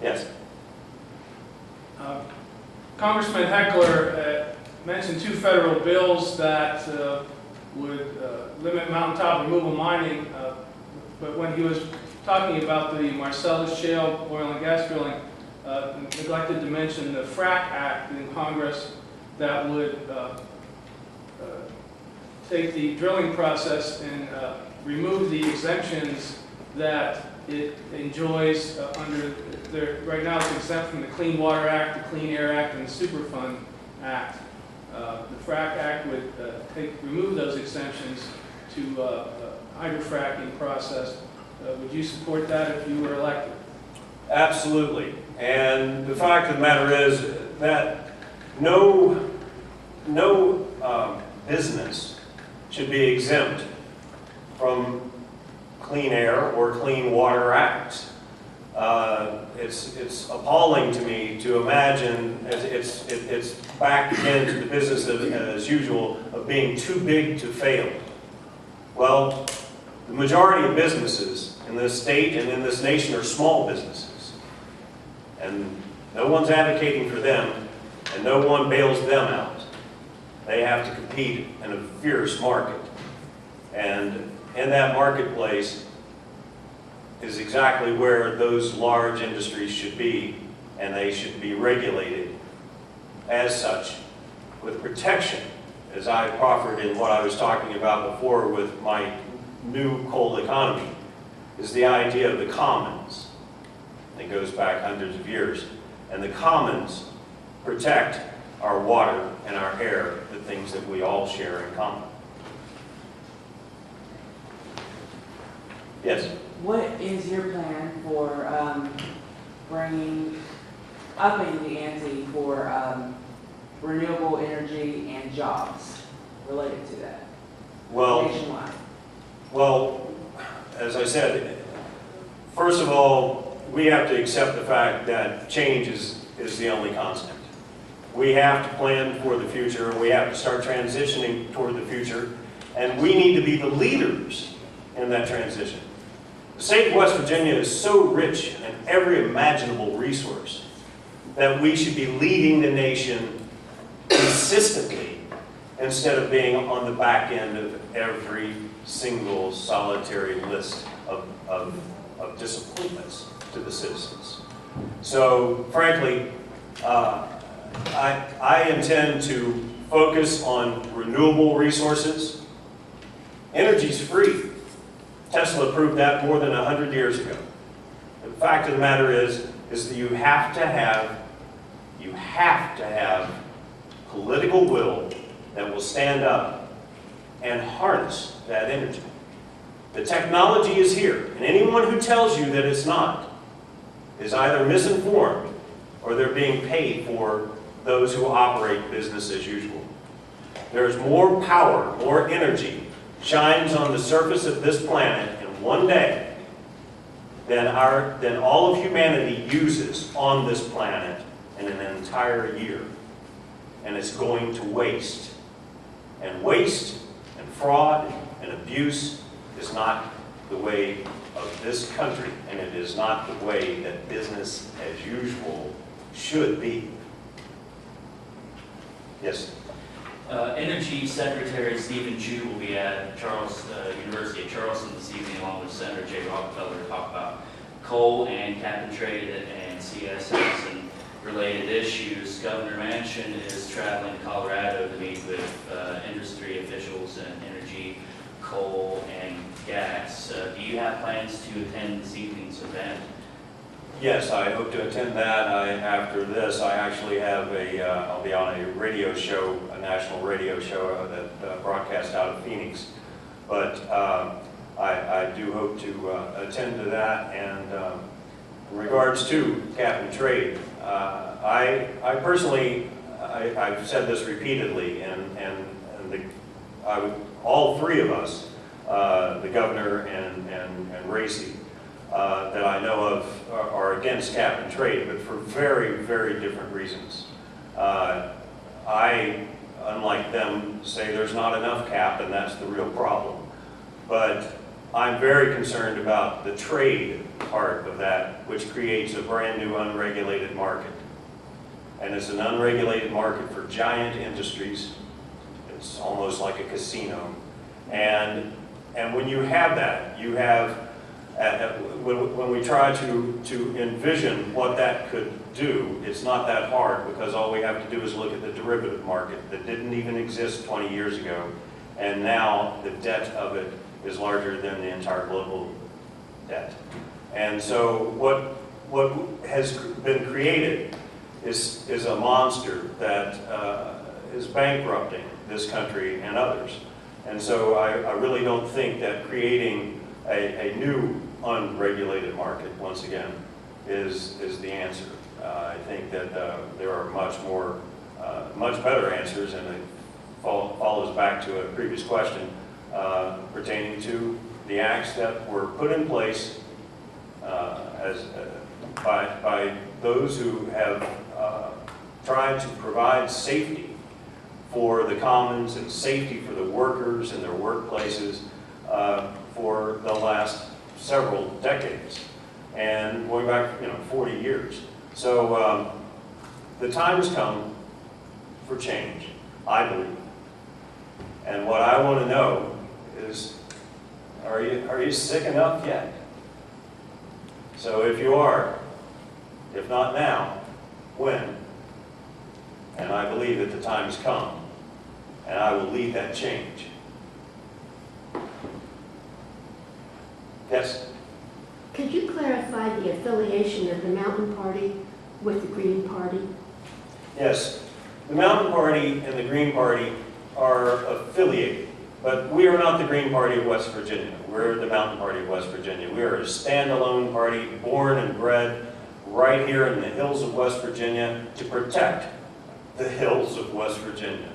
Yes. Congressman Hechler mentioned 2 federal bills that would limit mountaintop removal mining, but when he was talking about the Marcellus Shale oil and gas drilling, neglected to mention the FRAC Act in Congress that would take the drilling process and remove the exemptions that it enjoys under right now it's exempt from the Clean Water Act, the Clean Air Act, and the Superfund Act. The FRAC Act would remove those exemptions to hydrofracking process. Would you support that if you were elected? Absolutely. And the fact of the matter is that no business should be exempt from Clean Air or Clean Water Acts. It's appalling to me to imagine it's back into the business as usual of being too big to fail. Well, the majority of businesses in this state and in this nation are small businesses. And no one's advocating for them, and no one bails them out. They have to compete in a fierce market. And in that marketplace is exactly where those large industries should be, and they should be regulated as such with protection, as I proffered in what I was talking about before with my new coal economy, is the idea of the commons. It goes back hundreds of years. And the commons protect our water and our air, the things that we all share in common. Yes? What is your plan for upping the ante for renewable energy and jobs related to that nationwide? Well, as I said, first of all, we have to accept the fact that change is the only constant. We have to plan for the future, and we have to start transitioning toward the future, and we need to be the leaders in that transition. The state of West Virginia is so rich in every imaginable resource that we should be leading the nation consistently instead of being on the back end of every single solitary list of disappointments to the citizens. So, frankly, I intend to focus on renewable resources. Energy's free. Tesla proved that more than 100 years ago. The fact of the matter is that you have to have political will that will stand up and harness that energy. The technology is here, and anyone who tells you that it's not is either misinformed or they're being paid for those who operate business as usual. There's more power, more energy shines on the surface of this planet in one day than all of humanity uses on this planet in an entire year. And it's going to waste. And waste and fraud and abuse is not the way of this country, and it is not the way that business as usual should be. Yes? Energy Secretary Stephen Chu will be at University of Charleston this evening along with Senator Jay Rockefeller to talk about coal and cap and trade and CSS and related issues. Governor Manchin is traveling to Colorado to meet with industry officials in energy, coal, and gas. Do you have plans to attend this evening's event? Yes, I hope to attend that. After this, I actually have I'll be on a radio show, a national radio show that broadcasts out of Phoenix. But I do hope to attend to that. And in regards to cap and trade, I personally, I've said this repeatedly, and all three of us, the governor and Racy, that I know of are against cap and trade, but for very, very different reasons. I, unlike them, say there's not enough cap, and that's the real problem. But I'm very concerned about the trade part of that, which creates a brand new unregulated market. And it's an unregulated market for giant industries. It's almost like a casino. And when you have that, you have, when we try to envision what that could do, it's not that hard, because all we have to do is look at the derivative market that didn't even exist 20 years ago. And now the debt of it is larger than the entire global debt. And so what has been created is a monster that is bankrupting this country and others. And so I really don't think that creating a new unregulated market, once again, is the answer. I think that there are much better answers, and it follows back to a previous question pertaining to the acts that were put in place by those who have tried to provide safety for the commons and safety for the workers in their workplaces for the last several decades, and going back 40 years. So the time has come for change, I believe. And what I want to know is, are you sick enough yet? So if you are, if not now, when? And I believe that the time has come, and I will lead that change. Yes? Could you clarify the affiliation of the Mountain Party with the Green Party? Yes. The Mountain Party and the Green Party are affiliated, but we are not the Green Party of West Virginia. We're the Mountain Party of West Virginia. We are a standalone party, born and bred right here in the hills of West Virginia to protect the hills of West Virginia.